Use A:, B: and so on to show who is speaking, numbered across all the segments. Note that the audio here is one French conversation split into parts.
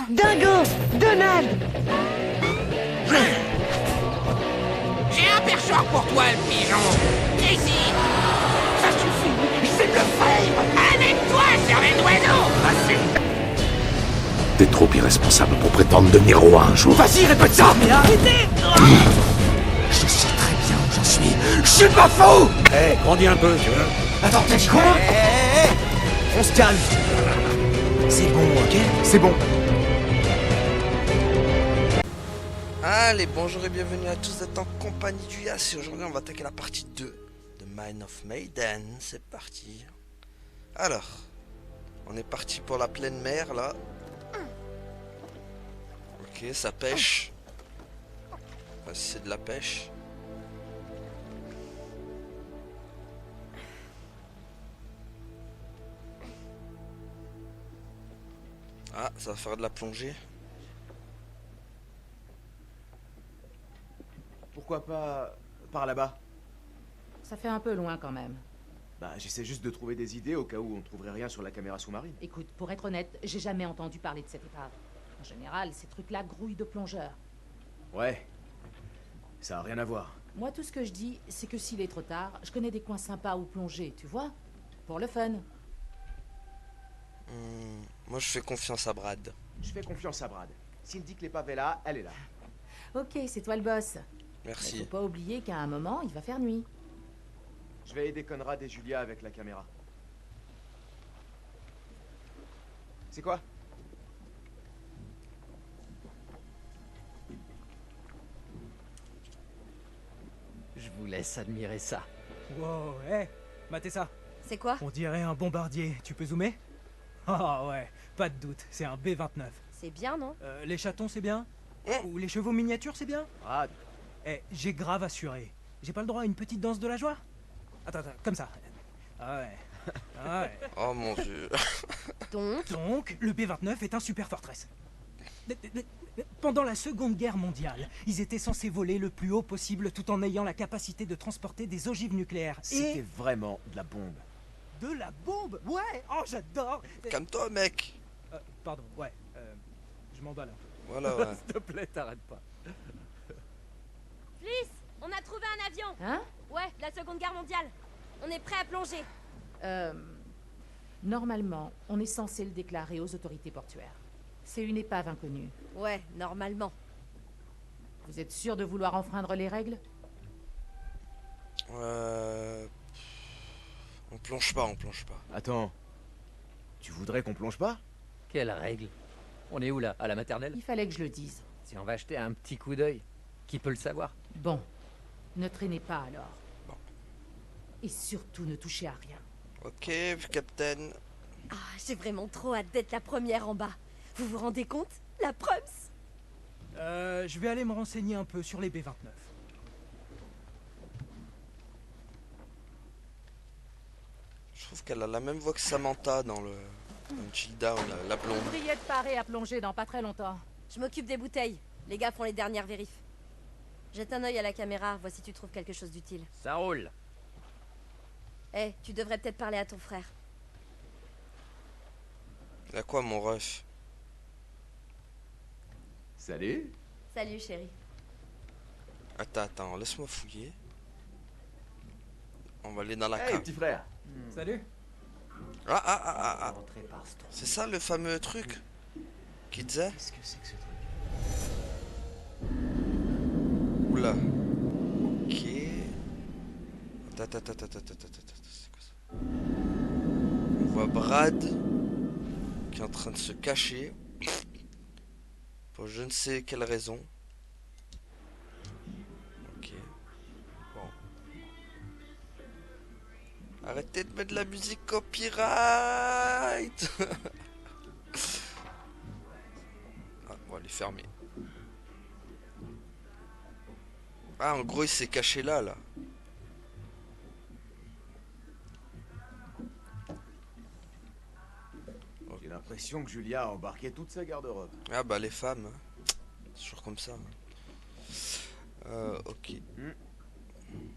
A: Dingo! Donald!
B: J'ai un perchoir pour toi, le pigeon. Ici. Ça suffit. C'est le frère. Avec toi, cervelle d'oiseau. Assez.
C: T'es trop irresponsable pour prétendre devenir roi un jour.
B: Vas-y, répète ça.
A: Mais arrêtez!
C: Je sais très bien où j'en suis. Je suis pas fou.
D: Hé, grandis un peu, tu veux.
B: Attends, t'as dit quoi?
A: On se calme. C'est bon, ok?
E: C'est bon.
F: Allez, bonjour et bienvenue à tous, vous êtes en compagnie du Yas et aujourd'hui on va attaquer la partie 2 de Mine of Maiden, c'est parti. Alors, on est parti pour la pleine mer là. Ok, ça pêche. Enfin, si c'est de la pêche. Ah, ça va faire de la plongée.
E: Pourquoi pas par là-bas?
G: Ça fait un peu loin quand même.
E: Bah, j'essaie juste de trouver des idées au cas où on ne trouverait rien sur la caméra sous-marine.
G: Écoute, pour être honnête, j'ai jamais entendu parler de cette épave. En général, ces trucs-là grouillent de plongeurs.
E: Ouais. Ça a rien à voir.
G: Moi, tout ce que je dis, c'est que s'il est trop tard, je connais des coins sympas où plonger, tu vois? Pour le fun.
F: Moi je fais confiance à Brad.
E: Je fais confiance à Brad. S'il dit que l'épave est là, elle est là.
G: Ok, c'est toi le boss. Mais
F: Merci.
G: faut pas oublier qu'à un moment, il va faire nuit.
E: Je vais aider Conrad et Julia avec la caméra. C'est quoi?
H: Je vous laisse admirer ça.
I: Wow, hé, matez ça.
J: C'est quoi?
I: On dirait un bombardier. Tu peux zoomer? Ah ouais, pas de doute, c'est un B-29.
J: C'est bien, non?
I: Les chatons, c'est bien? Ou les chevaux miniatures, c'est bien?
E: Brad,
I: Eh, j'ai grave assuré. J'ai pas le droit à une petite danse de la joie? Attends, comme ça. Ah ouais. Ah ouais.
F: Oh mon dieu.
I: Donc, le B-29 est un super fortress. Pendant la Seconde Guerre mondiale, ils étaient censés voler le plus haut possible tout en ayant la capacité de transporter des ogives nucléaires.
E: c'était vraiment de la bombe.
I: De la bombe? Ouais! Oh, j'adore!
F: Calme-toi mec.
I: Pardon, ouais. Je m'emballe un peu.
F: Voilà ouais.
H: S'il te plaît, t'arrêtes pas.
J: Fliss, on a trouvé un avion.
G: Hein?
J: Ouais, de la Seconde Guerre mondiale. On est prêt à plonger.
G: Normalement, on est censé le déclarer aux autorités portuaires. C'est une épave inconnue.
J: Ouais, normalement.
G: Vous êtes sûr de vouloir enfreindre les règles?
F: On plonge pas, on plonge pas.
E: Attends. Tu voudrais qu'on plonge pas?
H: Quelle règle? On est où là? À la maternelle?
G: Il fallait que je le dise.
H: Si on va jeter un petit coup d'œil, qui peut le savoir?
G: Bon, ne traînez pas alors.
F: Bon.
G: Et surtout ne touchez à rien.
F: Ok, Captain.
J: Ah, j'ai vraiment trop hâte d'être la première en bas. Vous vous rendez compte? La prums.
I: Je vais aller me renseigner un peu sur les B-29.
F: Je trouve qu'elle a la même voix que Samantha dans le Chill Down, la blonde.
G: Oubliez de parer à plonger dans pas très longtemps.
J: Je m'occupe des bouteilles. Les gars font les dernières vérifs. Jette un œil à la caméra, vois si tu trouves quelque chose d'utile.
H: Ça roule.
J: Eh, tu devrais peut-être parler à ton frère.
F: Y'a quoi mon ref?
E: Salut.
J: Salut, chérie.
F: Attends, laisse-moi fouiller. On va aller dans la
E: Hey,
F: cave.
E: petit frère.
I: Salut.
F: Ah.
H: Entrez par ce trou.
F: C'est ça le fameux truc qui disait?
E: Qu'est-ce que c'est que ce truc?
F: Oula. Ok. Attends, c'est quoi ça? On voit Brad qui est en train de se cacher. Pour je ne sais quelle raison. Ok. Bon. Arrêtez de mettre de la musique copyright. Ah, on va les fermer. Ah, en gros, il s'est caché là.
E: J'ai l'impression que Julia a embarqué toute sa garde-robe.
F: Ah bah les femmes, c'est toujours comme ça. Ok.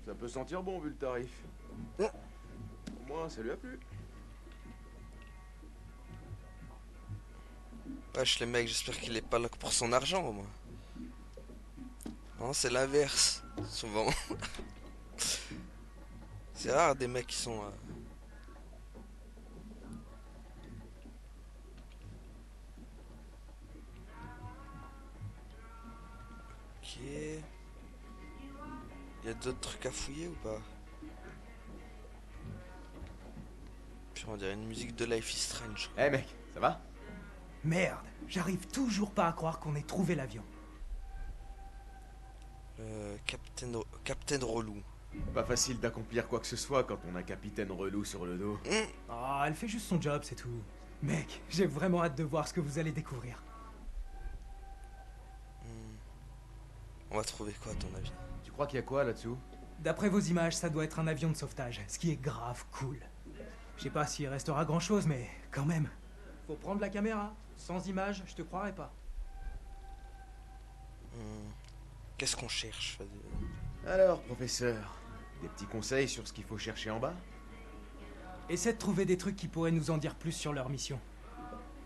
E: Ça peut sentir bon vu le tarif. Au moins, ça lui a plu.
F: Wesh les mecs, j'espère qu'il est pas là que pour son argent au moins. Non, c'est l'inverse, souvent. C'est rare des mecs qui sont... Ok. Il y a d'autres trucs à fouiller ou pas? Puis on dirait une musique de Life is Strange.
E: Eh mec, ça va?
I: Merde, j'arrive toujours pas à croire qu'on ait trouvé l'avion.
F: Captain Relou.
E: Pas facile d'accomplir quoi que ce soit quand on a Capitaine Relou sur le dos.
I: Ah, elle fait juste son job, c'est tout. Mec, j'ai vraiment hâte de voir ce que vous allez découvrir.
F: On va trouver quoi à ton avis?
E: Tu crois qu'il y a quoi là-dessous?
I: D'après vos images, ça doit être un avion de sauvetage, ce qui est grave cool. Je sais pas s'il restera grand chose, mais quand même. Faut prendre la caméra. Sans image, je te croirais pas.
F: Qu'est-ce qu'on cherche?
E: Alors, professeur, des petits conseils sur ce qu'il faut chercher en bas?
I: Essaie de trouver des trucs qui pourraient nous en dire plus sur leur mission.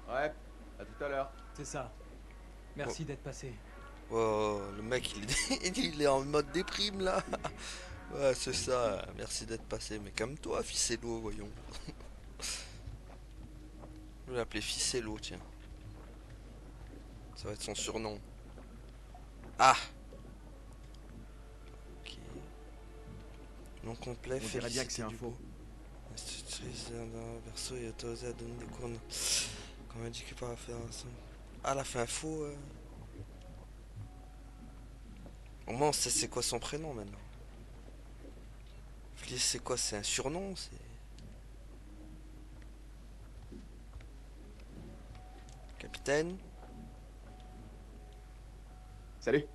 E: Ouais, à tout à l'heure.
I: C'est ça. Merci d'être passé.
F: Oh, le mec il est en mode déprime là. Ouais, c'est ça. Merci d'être passé. Mais comme toi, Ficello, voyons. Je vais l'appeler Ficello, tiens. Ça va être son surnom. Ah! Ok. Nom complet,
E: On dirait bien que c'est un faux.
F: L'institutrice d'un verso est autorisée à donner des cours. Comme indiqué par la fédération. Ah, elle a fait un faux. Au moins, on sait c'est quoi son prénom maintenant. Fliss, c'est quoi? C'est un surnom? C'est. Capitaine?
E: Salut.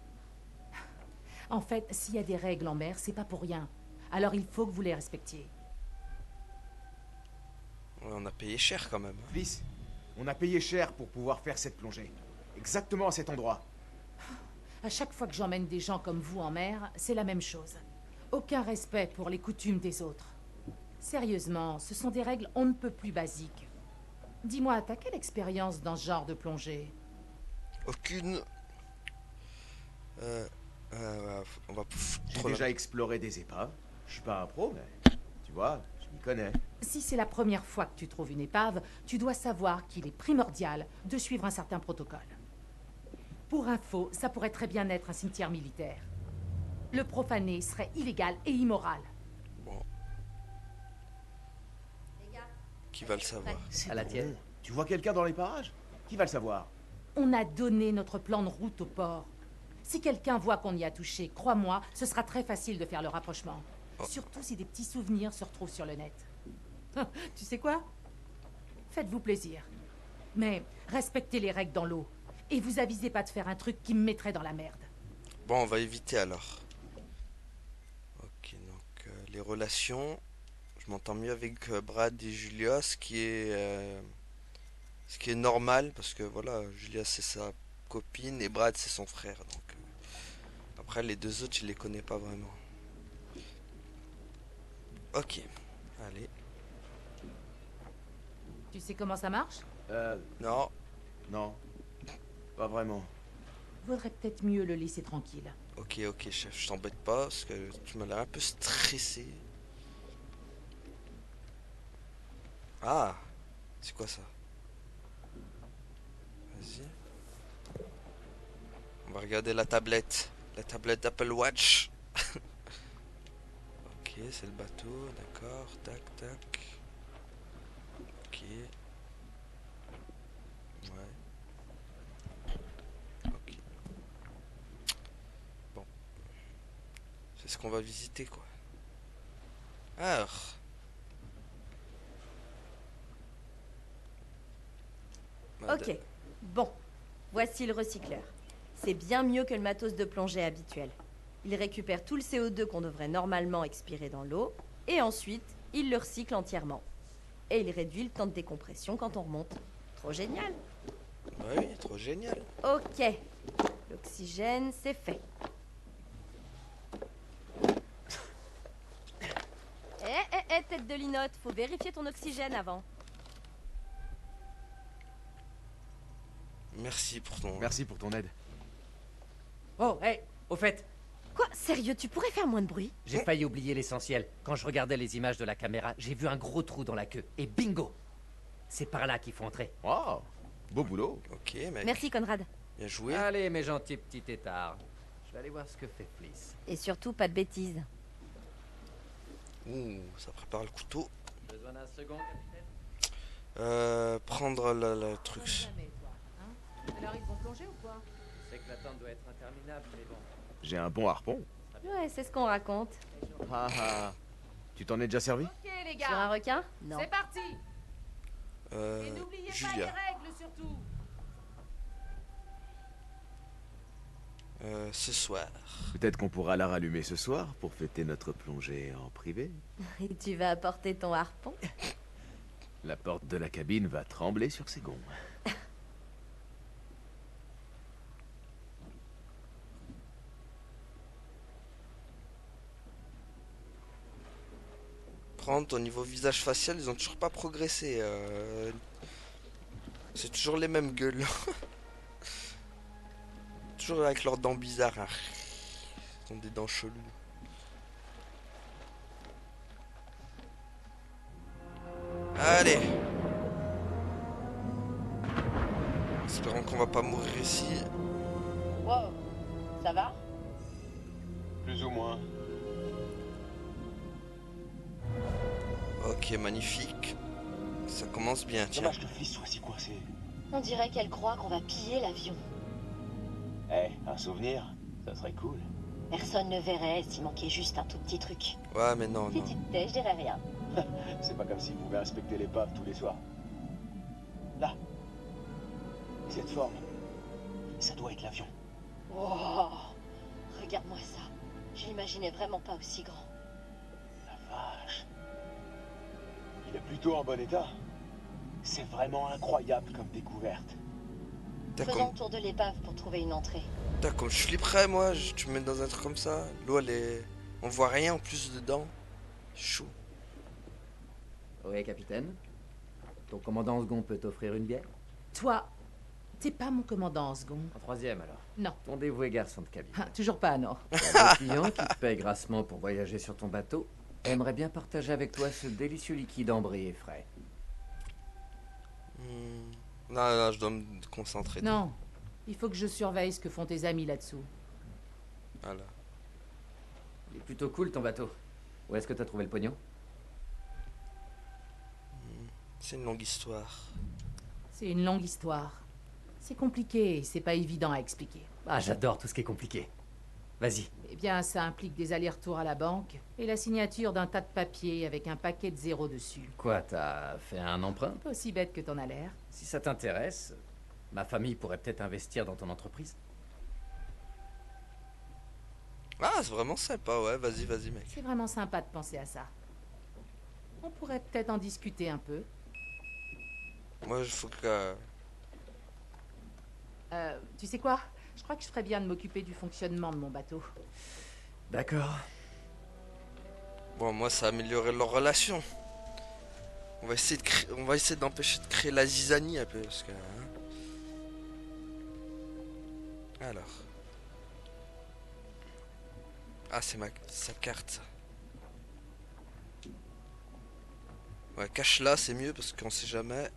G: En fait, s'il y a des règles en mer, c'est pas pour rien. Alors il faut que vous les respectiez.
F: Ouais, on a payé cher quand même.
E: Fliss, on a payé cher pour pouvoir faire cette plongée. Exactement à cet endroit.
G: À chaque fois que j'emmène des gens comme vous en mer, c'est la même chose. Aucun respect pour les coutumes des autres. Sérieusement, ce sont des règles on ne peut plus basiques. Dis-moi, t'as quelle expérience dans ce genre de plongée?
F: Aucune. On va
E: J'ai déjà exploré des épaves. Je suis pas un pro, mais tu vois, je m'y connais.
G: Si c'est la première fois que tu trouves une épave, tu dois savoir qu'il est primordial de suivre un certain protocole. Pour info, ça pourrait très bien être un cimetière militaire. Le profaner serait illégal et immoral.
F: Bon.
J: Les gars,
F: Qui va le savoir?
H: À la tienne.
E: Tu vois quelqu'un dans les parages? Qui va le savoir?
G: On a donné notre plan de route au port. Si quelqu'un voit qu'on y a touché, crois-moi, ce sera très facile de faire le rapprochement. Surtout si des petits souvenirs se retrouvent sur le net. Tu sais quoi? Faites-vous plaisir. Mais respectez les règles dans l'eau. Et vous avisez pas de faire un truc qui me mettrait dans la merde.
F: Bon, on va éviter alors. Ok, donc les relations. Je m'entends mieux avec Brad et Julia, ce qui est normal parce que voilà, Julia c'est sa copine et Brad c'est son frère. Donc après les deux autres, je les connais pas vraiment. Ok, allez.
G: Tu sais comment ça marche?
F: Non,
E: Non. Pas vraiment.
G: Vaudrait peut-être mieux le laisser tranquille.
F: ok, chef, je t'embête pas parce que tu m'as l'air un peu stressé. Ah, c'est quoi ça? Vas-y. On va regarder la tablette d'Apple Watch. Ok, c'est le bateau, d'accord, tac, tac. Ok. Ouais. Ok. Bon. C'est ce qu'on va visiter, quoi. Alors.
J: ok. Bon, voici le recycleur. C'est bien mieux que le matos de plongée habituel. Il récupère tout le CO2 qu'on devrait normalement expirer dans l'eau, et ensuite, il le recycle entièrement. Et il réduit le temps de décompression quand on remonte. Trop génial.
F: Oui, trop génial.
J: Ok. L'oxygène, c'est fait. Tête de linotte, faut vérifier ton oxygène avant.
F: Merci pour ton...
E: Merci pour ton aide.
H: Oh, hey, au fait,
J: Quoi? Sérieux, tu pourrais faire moins de bruit?
H: j'ai failli oublier l'essentiel. Quand je regardais les images de la caméra, j'ai vu un gros trou dans la queue. Et bingo! C'est par là qu'il faut entrer.
E: Wow, beau boulot.
F: Ok, mec.
J: Merci, Conrad.
F: Bien joué.
H: Allez, mes gentils petits têtards. Je vais aller voir ce que fait Fliss.
J: Et surtout, pas de bêtises.
F: Ouh, ça prépare le couteau.
H: Besoin d'un second, capitaine?
F: Prendre le truc.
G: Jamais, toi, hein? Alors ils vont plonger ou quoi?
H: Je sais que l'attente doit être interminable, mais bon.
E: J'ai un bon harpon.
J: Ouais, c'est ce qu'on raconte.
E: Ah ah. Tu t'en es déjà servi?
G: Ok les
J: Sur un
G: gars,
J: requin? Non.
G: c'est parti. Et n'oubliez pas les
F: Julia.
G: règles surtout.
F: Ce soir.
E: Peut-être qu'on pourra la rallumer ce soir pour fêter notre plongée en privé.
J: Et tu vas apporter ton harpon?
E: La porte de la cabine va trembler sur ses gonds.
F: Prendre au niveau visage facial, ils ont toujours pas progressé. C'est toujours les mêmes gueules. Toujours avec leurs dents bizarres. Hein. Ils ont des dents cheloues. Allez. Espérons qu'on va pas mourir ici.
J: Wow, ça va?
C: Plus ou moins.
F: Ok, magnifique. Ça commence bien, tiens.
C: Dommage que Fliss soit si coincé.
J: On dirait qu'elle croit qu'on va piller l'avion.
C: Eh, un souvenir, ça serait cool.
J: Personne ne verrait s'il manquait juste un tout petit truc.
F: Ouais, mais non,
J: Si
F: non.
J: tu te tais, je dirais rien.
C: C'est pas comme s'il pouvait inspecter l'épave tous les soirs. Là. Cette forme. Ça doit être l'avion.
J: Oh, regarde-moi ça. Je l'imaginais vraiment pas aussi grand.
C: La vache. Il est plutôt en bon état. C'est vraiment incroyable comme découverte.
F: T'as
J: Faisons
F: comme...
J: le tour de l'épave pour trouver une entrée.
F: Putain, comme je suis prêt, moi, tu me mets dans un truc comme ça. L'eau, elle est... On voit rien en plus dedans. Chou.
H: Oui, capitaine. Ton commandant second peut t'offrir une bière?
G: Toi, t'es pas mon commandant en second.
H: En troisième, alors.
G: Non,
H: Ton dévoué garçon de cabine.
G: Ah, toujours pas, non.
H: Un client qui te paye grassement pour voyager sur ton bateau aimerait bien partager avec toi ce délicieux liquide ambré et frais.
F: Non, non, je dois me concentrer.
G: Non, il faut que je surveille ce que font tes amis là-dessous.
F: Voilà.
H: Il est plutôt cool ton bateau. Où est-ce que t'as trouvé le pognon?
F: C'est une longue histoire.
G: C'est une longue histoire. C'est compliqué, c'est pas évident à expliquer.
H: Ah, j'adore tout ce qui est compliqué. Vas-y.
G: Eh bien, ça implique des allers-retours à la banque et la signature d'un tas de papiers avec un paquet de zéros dessus.
H: Quoi, t'as fait un emprunt?
G: Pas aussi bête que t'en as l'air.
H: Si ça t'intéresse, ma famille pourrait peut-être investir dans ton entreprise.
F: Ah, c'est vraiment sympa, ouais. Vas-y, vas-y, mec.
G: C'est vraiment sympa de penser à ça. On pourrait peut-être en discuter un peu.
F: Moi, il faut que...
G: Tu sais quoi? Je crois que je ferais bien de m'occuper du fonctionnement de mon bateau.
H: D'accord.
F: Bon, moi, ça a amélioré leur relation. On va essayer de on va essayer d'empêcher de créer la zizanie un peu, parce que... hein. Alors... Ah, c'est sa carte, ça. Ouais, cache-la, c'est mieux, parce qu'on sait jamais.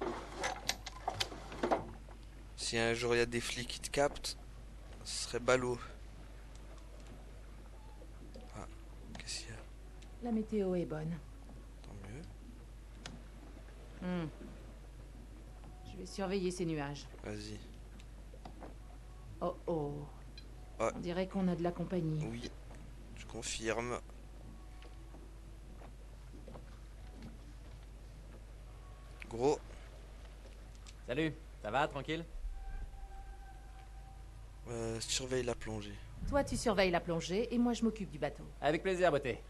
F: Si un jour il y a des flics qui te captent, ce serait ballot. Ah, qu'est-ce qu'il y a?
G: La météo est bonne.
F: Tant mieux.
G: Je vais surveiller ces nuages.
F: Vas-y.
G: Oh oh.
F: Ouais.
G: On dirait qu'on a de la compagnie.
F: Oui, je confirme. Gros.
H: Salut, ça va, tranquille?
F: Surveille la plongée.
G: Toi, tu surveilles la plongée et moi, je m'occupe du bateau.
H: Avec plaisir, beauté.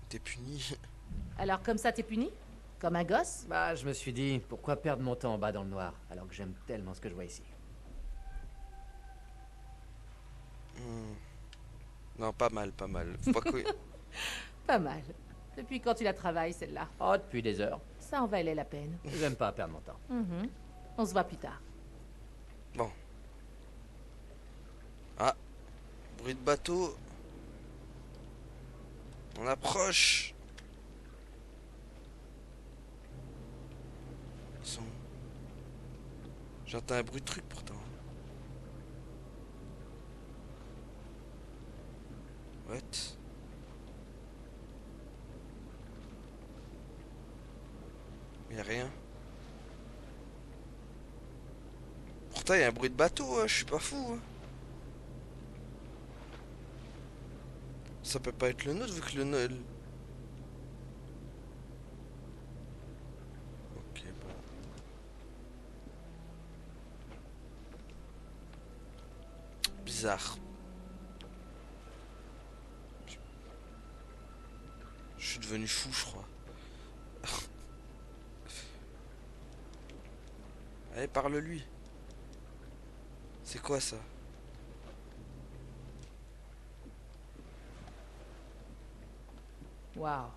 F: T'es puni.
G: Alors, comme ça, t'es puni? Comme un gosse?
H: Bah, je me suis dit, pourquoi perdre mon temps en bas dans le noir, alors que j'aime tellement ce que je vois ici.
F: Non, pas mal, pas mal. Faut pas que...
G: Pas mal. Depuis quand tu la travailles, celle-là?
H: Oh, depuis des heures.
G: Ça en valait la peine.
H: J'aime pas perdre mon temps.
G: Mhm. On se voit plus tard.
F: Bon. Ah. Bruit de bateau. On approche. Ils sont... J'entends un bruit de truc pourtant. What? Y'a rien. Pourtant y'a un bruit de bateau, hein, je suis pas fou. Hein. Ça peut pas être le nôtre vu que le nôtre... Ok, bon. Bizarre. Je suis devenu fou, je crois. Allez, parle-lui. C'est quoi ça?
G: Waouh,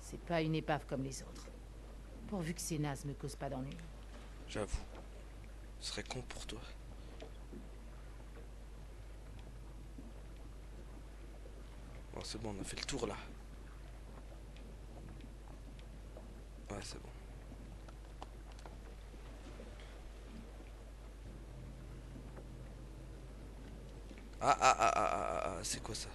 G: c'est pas une épave comme les autres. Pourvu que ces nazes me causent pas d'ennui.
F: J'avoue. Ce serait con pour toi. Bon, c'est bon, on a fait le tour là. Ouais, c'est bon. C'est quoi ça?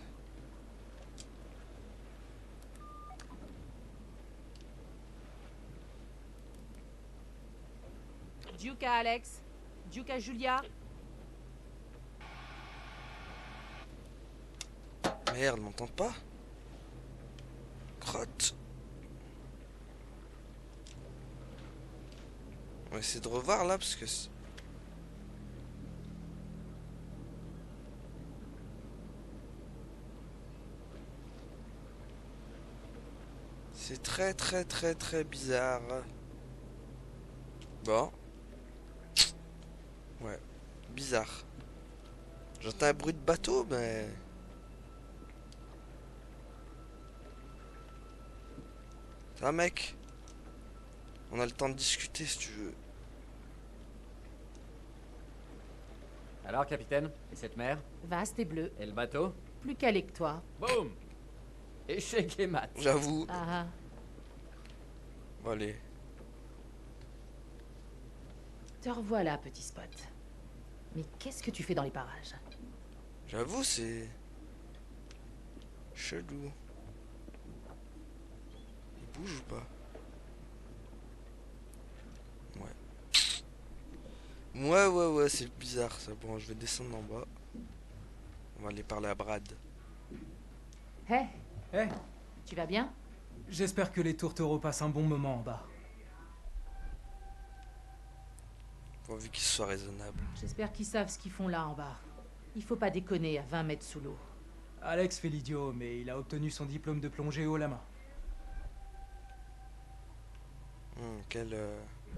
G: Duke à Alex. Duke à Julia.
F: Merde, on m'entend pas? Crotte. On va essayer de revoir là parce que... C'est très bizarre. Bon. Ouais. Bizarre. J'entends un bruit de bateau, mais... Ça va, mec? On a le temps de discuter si tu veux.
H: Alors, capitaine, et cette mer?
G: Vaste et bleu.
H: Et le bateau?
G: Plus calé que toi.
H: Boum! Échec et mat.
F: J'avoue.
G: Ah,
F: Bon, allez.
G: te revoilà, petit Spot. Mais qu'est-ce que tu fais dans les parages?
F: J'avoue, c'est... chelou. Il bouge ou pas? Ouais, c'est bizarre ça. Bon, je vais descendre en bas. On va aller parler à Brad.
G: Hé,
I: Eh,
G: tu vas bien?
I: j'espère que les tourtereaux passent un bon moment en bas.
F: Pourvu qu'il soit raisonnable.
G: J'espère qu'ils savent ce qu'ils font là en bas. Il faut pas déconner à 20 mètres sous l'eau.
I: Alex fait l'idiot, mais il a obtenu son diplôme de plongée haut la main.
F: Quel...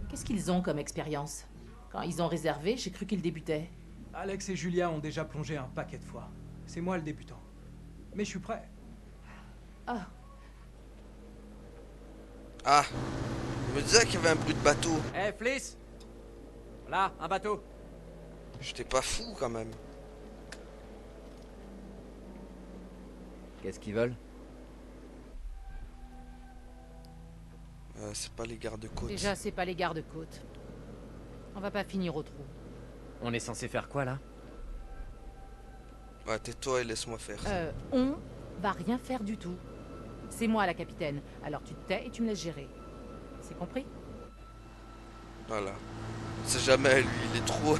G: Qu'est-ce qu'ils ont comme expérience? Quand ils ont réservé, j'ai cru qu'ils débutaient.
I: Alex et Julia ont déjà plongé un paquet de fois. C'est moi le débutant. Mais je suis prêt.
G: Ah,
F: Ah! Il me disait qu'il y avait un bruit de bateau.
H: Eh, Fliss! Là, un bateau.
F: J'étais pas fou quand même.
H: Qu'est-ce qu'ils veulent?
F: C'est pas les gardes-côtes.
G: déjà, c'est pas les gardes-côtes. On va pas finir au trou.
H: On est censé faire quoi, là?
F: Ouais, tais-toi et laisse-moi faire.
G: On va rien faire du tout. C'est moi la capitaine, alors tu te tais et tu me laisses gérer. C'est compris?
F: Voilà. C'est jamais lui, il est trop...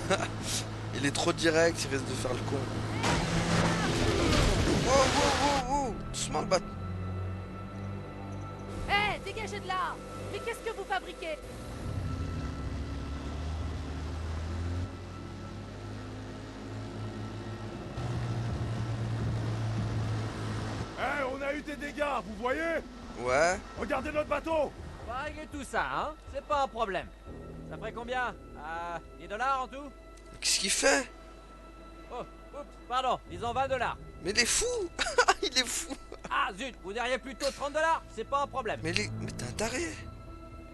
F: il est trop direct, il risque de faire le con. Wow, doucement le bateau.
G: Hé, dégagez de là! Mais qu'est-ce que vous fabriquez?
D: On a eu des dégâts, vous voyez?
F: Ouais.
D: Regardez notre bateau!
H: On va régler tout ça, hein? C'est pas un problème. Ça ferait combien? 10 $ en tout?
F: Qu'est-ce qu'il fait?
H: Oh, oups, pardon, disons 20 $.
F: Mais il est fou. Il est fou.
H: Ah zut, vous diriez plutôt 30 $? C'est pas un problème.
F: Mais t'es un taré.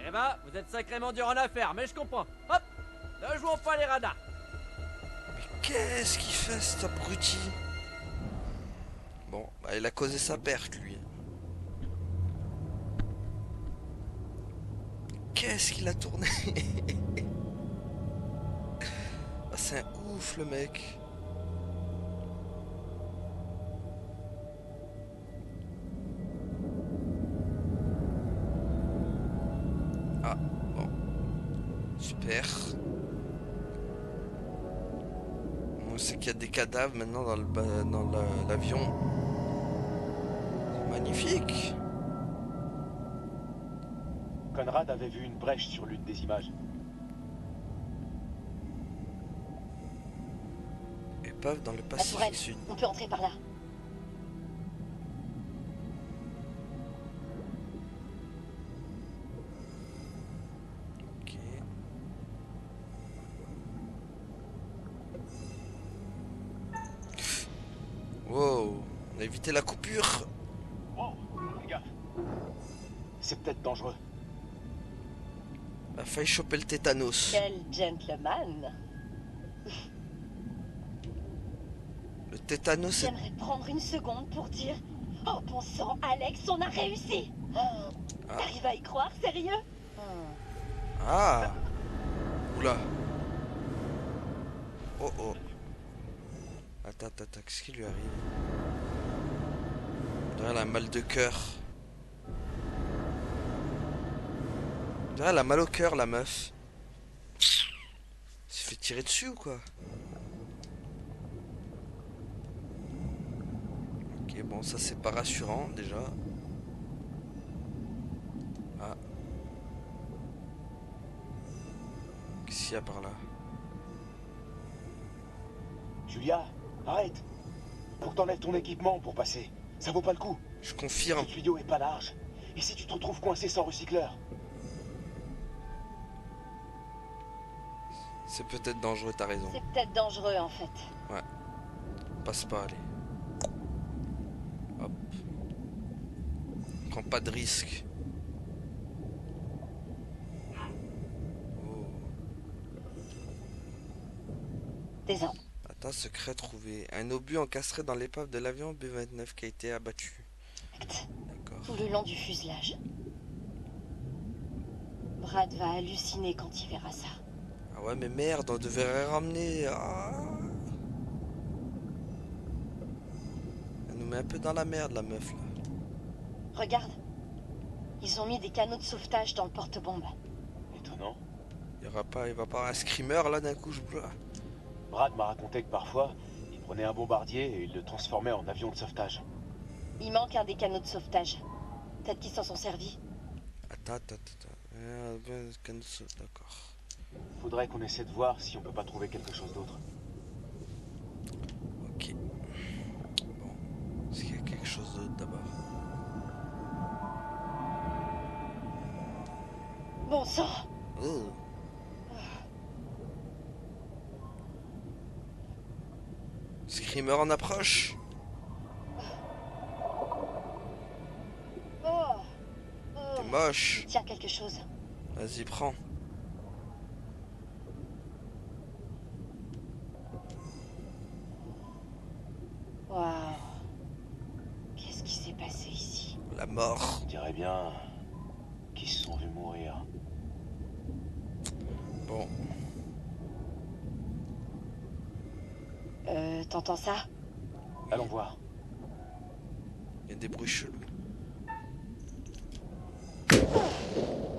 H: Eh ben, vous êtes sacrément dur en affaires, mais je comprends. Hop, ne jouons pas les radars.
F: Mais qu'est-ce qu'il fait, cet abruti? Bon, bah, il a causé sa perte, lui. Qu'est-ce qu'il a tourné? Ah, c'est un ouf, le mec. Ah, bon. Super. On sait qu'il y a des cadavres maintenant dans l'avion. C'est magnifique.
C: Conrad avait vu une brèche sur l'une des images.
F: Épave dans le
J: La
F: Pacifique
J: tourelle,
F: Sud.
J: on peut entrer par là.
F: Ok. Wow, on a évité la coupure.
C: Wow, les gars. C'est peut-être dangereux.
F: On a failli choper le tétanos.
J: Quel gentleman.
F: Le tétanos, c'est...
J: J'aimerais prendre une seconde pour dire... Oh bon sang, Alex, on a réussi. Oh, t'arrives à y croire, sérieux?
F: Ah. Oula. Oh oh. Attends, qu'est-ce qui lui arrive? Elle a mal de cœur. Elle a mal au cœur, la meuf. s'est fait tirer dessus ou quoi? Ok, bon, ça c'est pas rassurant déjà. Ah. Qu'est-ce qu'il y a par là?
C: Julia, arrête! Faut que t'enlèves ton équipement pour passer. Ça vaut pas le coup.
F: Je confirme.
C: Le tuyau est pas large. Et si tu te retrouves coincé sans recycleur?
F: C'est peut-être dangereux, t'as raison.
J: C'est peut-être dangereux en fait.
F: Ouais. Passe pas, allez. Hop. Prends pas de risque. Oh.
J: Désolé.
F: Attends, secret trouvé. Un obus encastré dans l'épave de l'avion B-29 qui a été abattu. D'accord.
J: Tout le long du fuselage. Brad va halluciner quand il verra ça.
F: Ah ouais, mais merde, on devrait ramener... Ah. Elle nous met un peu dans la merde, la meuf, là.
J: Regarde. Ils ont mis des canaux de sauvetage dans le porte-bombe.
C: Étonnant.
F: Il va pas avoir un screamer, là, d'un coup, je vois.
C: Brad m'a raconté que parfois, il prenait un bombardier et il le transformait en avion de sauvetage.
J: Il manque un des canaux de sauvetage. Peut-être qu'ils s'en sont servis.
F: Attends. D'accord.
C: Faudrait qu'on essaie de voir si on peut pas trouver quelque chose d'autre.
F: Ok. Bon. Est-ce qu'il y a quelque chose d'autre d'abord?
J: Bon sang!
F: Oh. Screamer en approche.
J: Oh.
F: T'es moche.
J: Tiens, quelque chose.
F: Vas-y, prends.
J: Waouh. Qu'est-ce qui s'est passé ici?
F: La mort.
C: On dirait bien qu'ils se sont vus mourir.
F: Bon.
J: T'entends ça?
C: Allons voir.
F: Il y a des bruits chelous.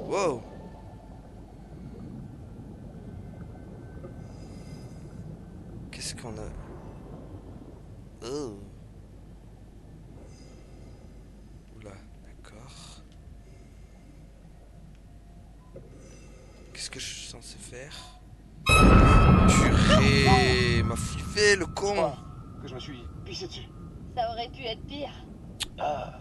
F: Wow. Qu'est-ce qu'on a? Oh. Oula, d'accord. Qu'est-ce que je suis censé faire? Purée, m'a flippé le con.
C: Que je me suis pissé dessus.
J: Ça aurait pu être pire.
C: Ah.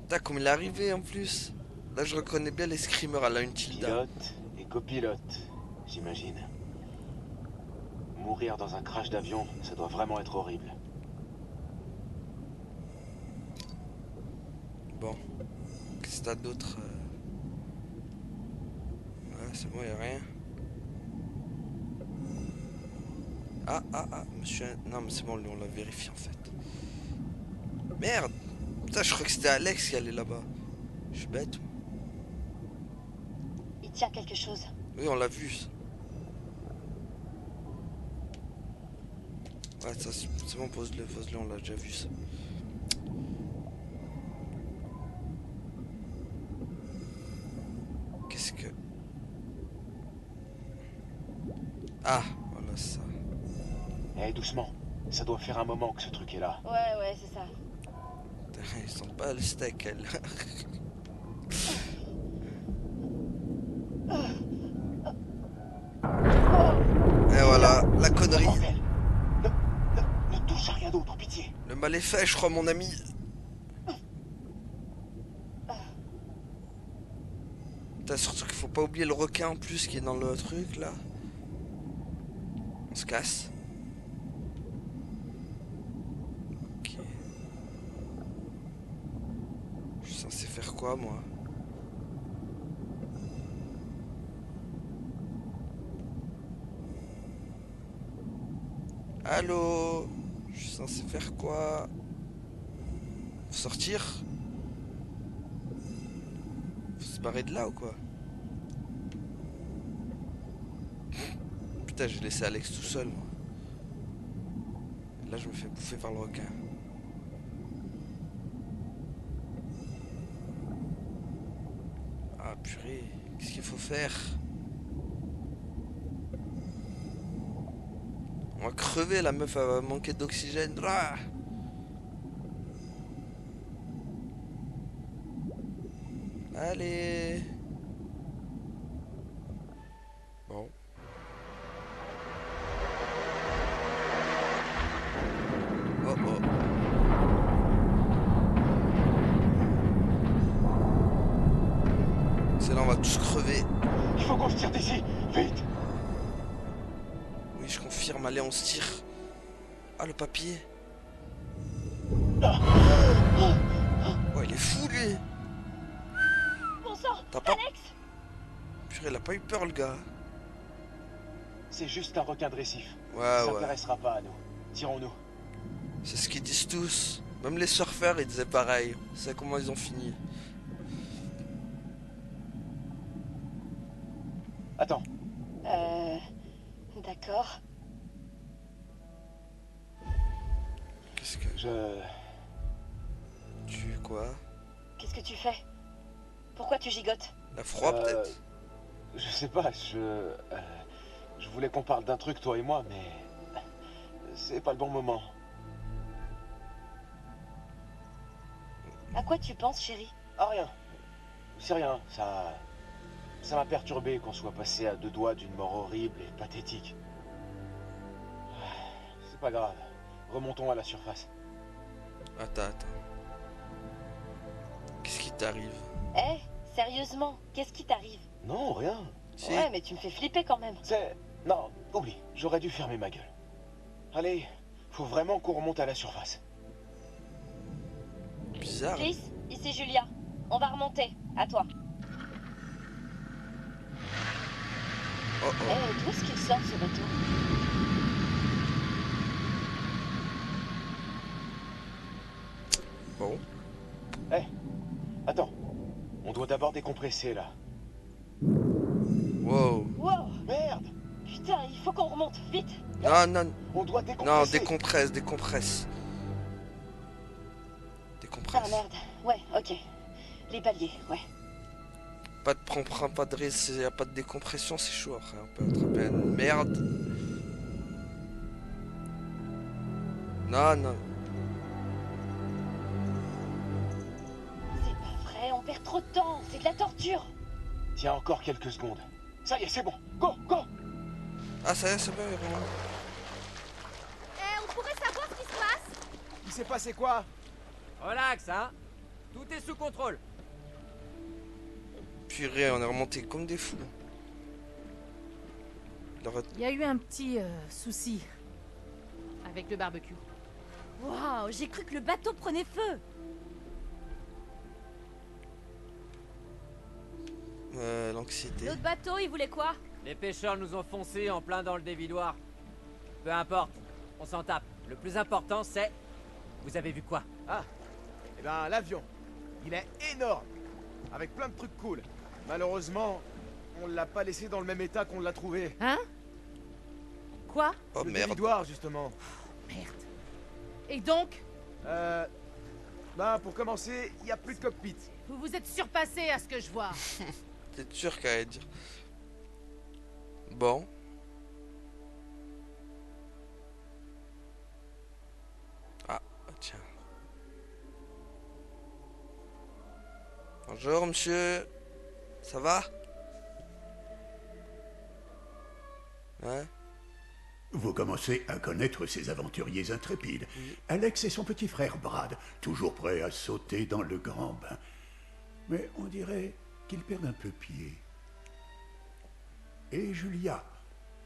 F: Putain, comme il est arrivé en plus. Là, je reconnais bien les screamers à la Untilda.
C: Pilote et copilote, j'imagine. Mourir dans un crash d'avion, ça doit vraiment être horrible.
F: Bon. Qu'est-ce que t'as d'autre? c'est bon, y'a rien. Monsieur... Non, mais c'est bon, lui, on l'a vérifié, en fait. Merde. Putain, je crois que c'était Alex qui allait là-bas. Je suis bête.
K: Il tient quelque chose.
F: Oui, on l'a vu. Ça. Ouais, ça, c'est bon, pose-le, on l'a déjà vu, ça. Qu'est-ce que... Ah, voilà ça.
C: Eh, doucement. Ça doit faire un moment que ce truc est là.
K: Ouais, c'est ça.
F: Putain, ils sont pas le steak, elle. Et voilà, la connerie.
C: Ne touche à rien d'autre, pitié.
F: Le mal est fait, je crois, mon ami. Putain, surtout qu'il faut pas oublier le requin en plus qui est dans le truc, là. On se casse. Ok. Je suis censé faire quoi, moi? Allô? Je suis censé faire quoi? Faut sortir? Faut se barrer de là ou quoi? Putain, j'ai laissé Alex tout seul, moi. Et là, je me fais bouffer par le requin. Ah, purée. Qu'est-ce qu'il faut faire? On va crever, la meuf, elle va manquer d'oxygène. Ah, allez. Bon. Oh oh. C'est là, on va tous crever.
C: Il faut qu'on se tire d'ici, vite.
F: Oui, je confirme, allez, on se tire. Ah, le papier. Oh, il est fou, lui.
K: Bon sang,
F: T'as pas...
K: Alex.
F: Purée, il a pas eu peur, le gars.
C: C'est juste un requin de récif.
F: Ouais,
C: Ça
F: ouais.
C: s'intéressera pas à nous. Tirons-nous.
F: C'est ce qu'ils disent tous. Même les surfeurs, ils disaient pareil. C'est comment ils ont fini.
C: Attends.
K: D'accord.
F: Qu'est-ce que... Tu quoi?
K: Qu'est-ce que tu fais? Pourquoi tu gigotes?
F: La froid, peut-être?
C: Je sais pas, je voulais qu'on parle d'un truc, toi et moi, mais... C'est pas le bon moment.
K: À quoi tu penses, chérie?
C: Ah, rien. C'est rien, ça m'a perturbé qu'on soit passé à deux doigts d'une mort horrible et pathétique. C'est pas grave. Remontons à la surface.
F: Attends. Qu'est-ce qui t'arrive?
K: Eh, sérieusement, qu'est-ce qui t'arrive?
C: Non, rien.
F: Si.
K: Ouais, mais tu me fais flipper quand même.
C: Non, oublie. J'aurais dû fermer ma gueule. Allez, faut vraiment qu'on remonte à la surface.
F: Bizarre.
K: Chris, ici Julia. On va remonter. À toi.
F: Oh oh.
K: Eh, d'où est-ce qu'il sort ce bateau?
F: Bon.
C: Eh, attends. On doit d'abord décompresser, là.
F: Wow.
K: Wow!
C: Merde!
K: Putain, il faut qu'on remonte, vite!
F: Non.
C: On doit
F: Non,
C: décompresser.
F: décompresse.
K: Ah merde. Ouais, ok. Les paliers, ouais.
F: Pas de risque, y a pas de décompression, c'est chaud après. On peut attraper une merde. Non.
K: C'est pas vrai, on perd trop de temps. C'est de la torture.
C: Tiens, encore quelques secondes. Ça y est, c'est bon. Go!
F: Ah, ça y est, c'est bon, vraiment.
K: On pourrait savoir ce qui se passe?
A: Il s'est passé quoi?
H: Relax, hein. Tout est sous contrôle.
F: Purée, on est remonté comme des fous.
G: Il y a eu un petit souci avec le barbecue.
J: Waouh, j'ai cru que le bateau prenait feu.
F: L'anxiété.
J: Notre bateau, il voulait quoi?
H: Les pêcheurs nous ont foncé en plein dans le dévidoir. Peu importe, on s'en tape. Le plus important, c'est... Vous avez vu quoi?
E: Ah, eh ben l'avion. Il est énorme, avec plein de trucs cool. Malheureusement, on l'a pas laissé dans le même état qu'on l'a trouvé.
G: Hein? Quoi?
F: Oh
E: Le
F: merde.
E: dévidoir, justement.
G: Merde. Et donc?
E: Ben pour commencer, il y a plus de cockpit.
G: Vous vous êtes surpassé à ce que je vois.
F: T'es sûr qu'à dire. Bon. Ah, tiens. Bonjour, monsieur. Ça va? Hein?
L: Vous commencez à connaître ces aventuriers intrépides. Alex et son petit frère Brad, toujours prêts à sauter dans le grand bain. Mais on dirait qu'ils perdent un peu pied. Et Julia,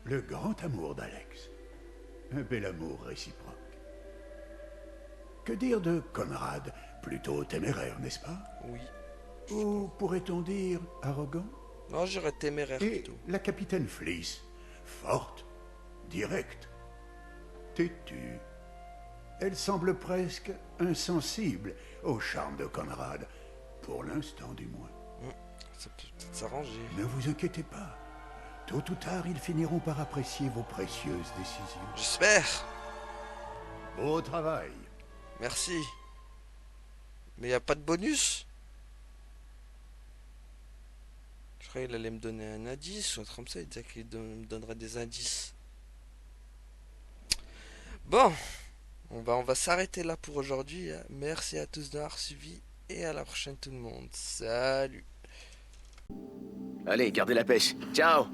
L: le grand amour d'Alex. Un bel amour réciproque. Que dire de Conrad, plutôt téméraire, n'est-ce pas?
F: Oui.
L: Ou pourrait-on dire arrogant?
F: Non, j'aurais téméraire
L: Et
F: plutôt.
L: la capitaine Fleece, forte, directe, têtue. Elle semble presque insensible au charme de Conrad, pour l'instant du moins.
F: Ça peut peut-être s'arranger.
L: Ne vous inquiétez pas. Tôt ou tard, ils finiront par apprécier vos précieuses décisions.
F: J'espère.
L: Beau travail.
F: Merci. Mais y a pas de bonus? Je croyais qu'il allait me donner un indice ou un truc comme ça. Il disait qu'il me donnerait des indices. Bon. On va s'arrêter là pour aujourd'hui. Merci à tous d'avoir suivi. Et à la prochaine tout le monde. Salut.
A: Allez, gardez la pêche. Ciao!